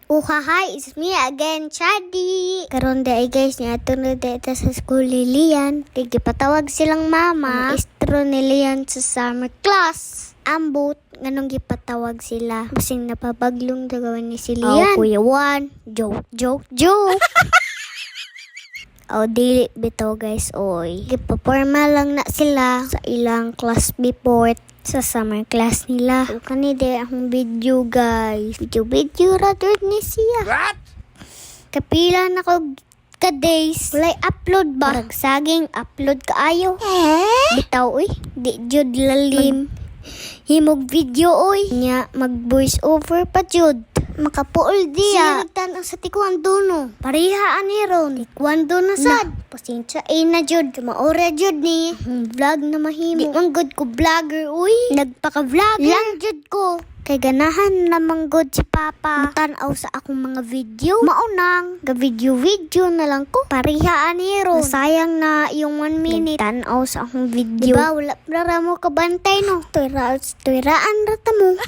Hi, it's me again, Chadi. Karon day guys, niya tunod dito sa school ni Lian. Gipatawag silang mama. Ang maestro ni Lian sa summer class. Ambot, nganong gipatawag sila. Basing napabaglong dagawan ni si Lian. Kuya Juan, joke. Dili bitaw guys, oy. Gipaporma lang na sila sa ilang class report sa summer class nila. So, kanide akong video guys. Video rather ni siya. What? Kapila na ko ka-days. Walay upload ba? Parang saging upload kaayo. Bitaw oy. Di jud lalim. Himog video oy. Nya mag voice over pa jud. Makapuol diya. Sinagtan ang sa Taekwondo no. Parihaan ni ron. Taekwondo na sad. Pasensya na jud. Maora jud ni. Vlog na mahimo. Di man good ko vlogger uy. Nagpaka-vlog lang jud ko. Kay ganahan namang good si Papa. Tanaw sa akong mga video. Maunang. Ga-video na lang ko. Parihaan ni ron. Sayang na yung 1 minute. Tanaw sa akong video. Diba wala para mo kabantay no. Tuiraan rata mo.